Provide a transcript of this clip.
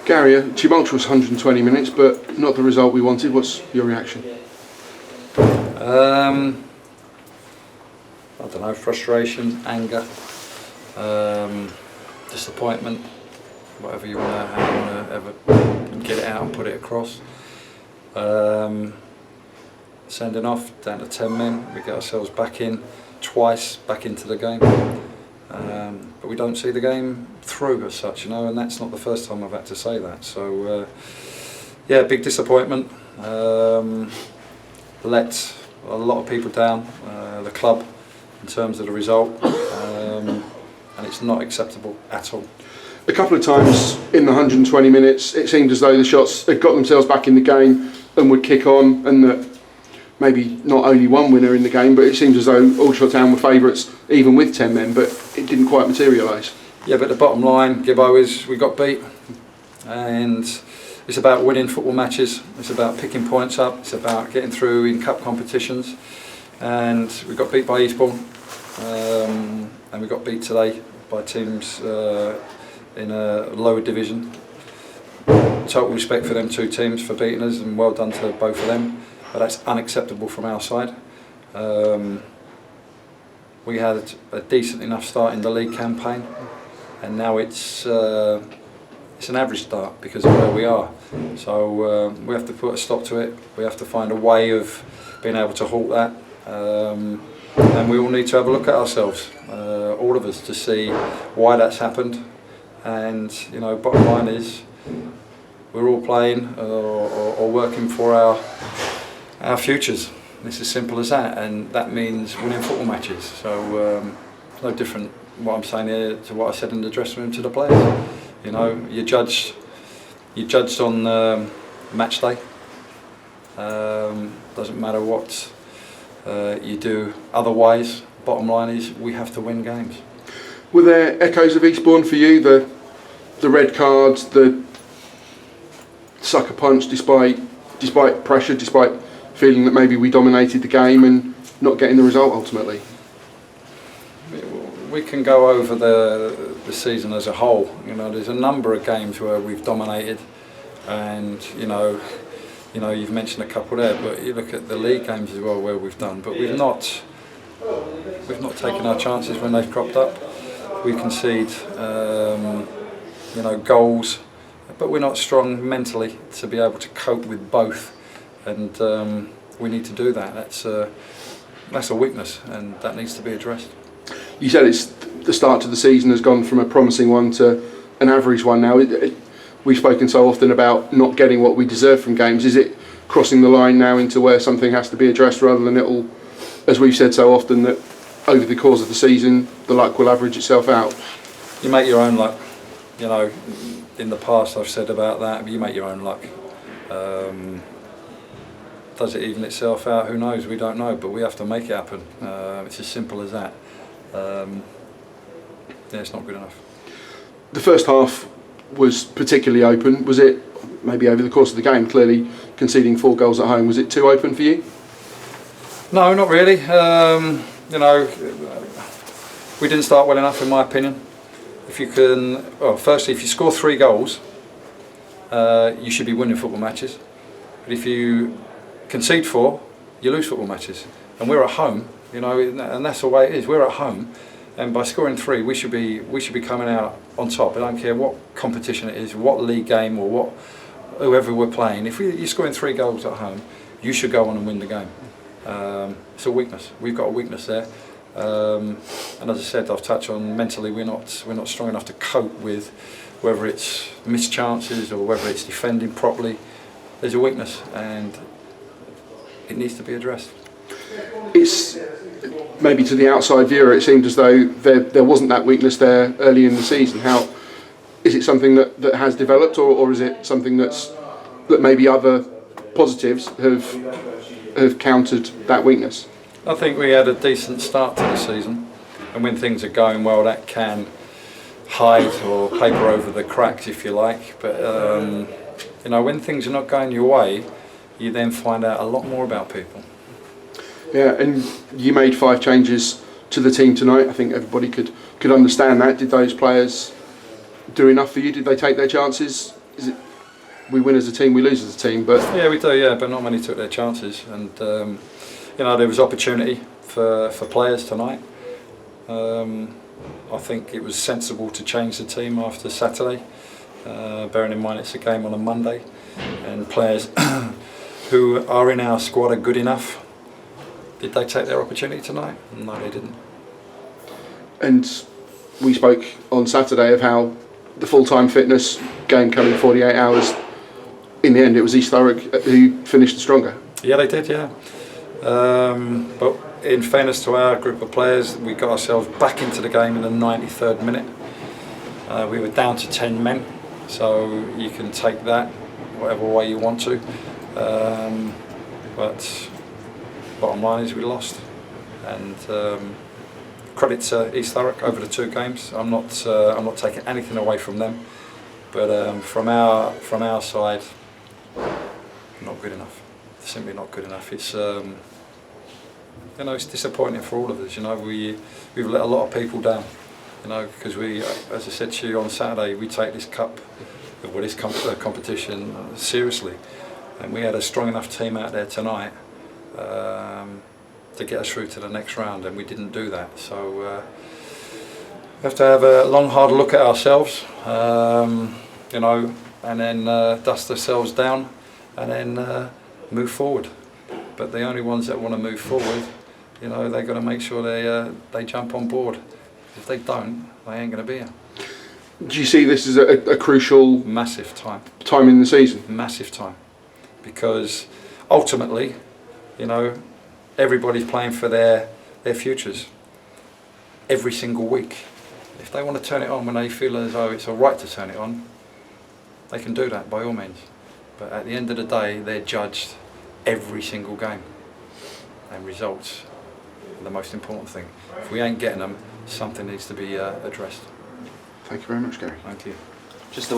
Gary, a tumultuous 120 minutes, but not the result we wanted. What's your reaction? I don't know, frustration, anger, disappointment, whatever you want to, how you want to ever get it out and put it across. Sending off down to 10 men, we get ourselves back in twice, back into the game. But we don't see the game through as such, you know, and that's not the first time I've had to say that. So, yeah, big disappointment. Let a lot of people down, the club, in terms of the result, and it's not acceptable at all. A couple of times in the 120 minutes, it seemed as though the shots had got themselves back in the game and would kick on, and that maybe not only one winner in the game, but it seems as though Aldershot Town were favourites even with 10 men, but it didn't quite materialise. Yeah, but the bottom line, Gibbo, is we got beat, and it's about winning football matches, it's about picking points up, it's about getting through in cup competitions, and we got beat by Eastbourne, and we got beat today by teams in a lower division. Total respect for them two teams for beating us, and well done to both of them. But that's unacceptable from our side. We had a decent enough start in the league campaign, and now it's an average start because of where we are. So we have to put a stop to it. We have to find a way of being able to halt that, and we all need to have a look at ourselves, all of us, to see why that's happened. And you know, bottom line is, we're all playing or working for our futures. It's as simple as that, and that means winning football matches. So it's no different what I'm saying here to what I said in the dressing room to the players. You know, you're judged on match day. Doesn't matter what you do otherwise. Bottom line is, we have to win games. Were there echoes of Eastbourne for you? The red cards, the sucker punch, despite pressure, despite feeling that maybe we dominated the game and not getting the result ultimately? We can go over the season as a whole. You know, there's a number of games where we've dominated, and you know, you've mentioned a couple there, but you look at the league games as well where we've done, but we've not taken our chances when they've cropped up. We concede, you know, goals, but we're not strong mentally to be able to cope with both, and we need to do that. That's a weakness, and that needs to be addressed. You said it's the start to the season has gone from a promising one to an average one now. We've spoken so often about not getting what we deserve from games. Is it crossing the line now into where something has to be addressed, rather than it'll, as we've said so often, that over the course of the season the luck will average itself out? You make your own luck. You know, in the past I've said about that, but you make your own luck. Does it even itself out? Who knows? We don't know, but we have to make it happen. It's as simple as that. Yeah, it's not good enough. The first half was particularly open. Was it, maybe over the course of the game, clearly conceding 4 goals at home, was it too open for you? No, not really. You know, we didn't start well enough, in my opinion. If you can, well, firstly, if you score 3 goals, you should be winning football matches. But if you concede 4, you lose football matches. And we're at home, you know, and that's the way it is. We're at home, and by scoring 3, we should be coming out on top. I don't care what competition it is, what league game, or whoever we're playing. If you're scoring 3 goals at home, you should go on and win the game. It's a weakness. We've got a weakness there. And as I said, I've touched on mentally, we're not strong enough to cope with whether it's missed chances or whether it's defending properly. There's a weakness, and it needs to be addressed. It's maybe to the outside viewer, it seemed as though there wasn't that weakness there early in the season. How is it something that has developed, or is it something that maybe other positives have countered that weakness? I think we had a decent start to the season, and when things are going well, that can hide or paper over the cracks, if you like. But you know, when things are not going your way, you then find out a lot more about people. Yeah, and you made 5 changes to the team tonight. I think everybody could understand that. Did those players do enough for you? Did they take their chances is it we win as a team, we lose as a team, but Yeah, we do, yeah, but not many took their chances, and you know, there was opportunity for players tonight. I think it was sensible to change the team after Saturday, bearing in mind it's a game on a Monday, and players who are in our squad are good enough. Did they take their opportunity tonight? No, they didn't. and we spoke on Saturday of how the full-time fitness game coming 48 hours. In the end, it was East Thurrock who finished the stronger. Yeah, they did, yeah. But in fairness to our group of players, we got ourselves back into the game in the 93rd minute. We were down to 10 men, so you can take that whatever way you want to. But bottom line is we lost. And credit to East Thurrock over the 2 games. I'm not taking anything away from them, but from our side, not good enough. Simply not good enough. It's you know, it's disappointing for all of us. You know, we've let a lot of people down. You know, because we, as I said to you on Saturday, we take this cup, well, this competition seriously, and we had a strong enough team out there tonight to get us through to the next round, and we didn't do that. So we have to have a long, hard look at ourselves, you know, and then dust ourselves down, and then move forward. But the only ones that want to move forward, you know, they've got to make sure they jump on board. If they don't, they ain't going to be here. Do you see this as a crucial Massive time. time in the season? Massive time. Because ultimately, you know, everybody's playing for their futures every single week. If they want to turn it on when they feel as though it's all right to turn it on, they can do that by all means. But at the end of the day, they're judged every single game, and results are the most important thing. If we ain't getting them, something needs to be addressed. Thank you very much, Gary. Thank you. Just the way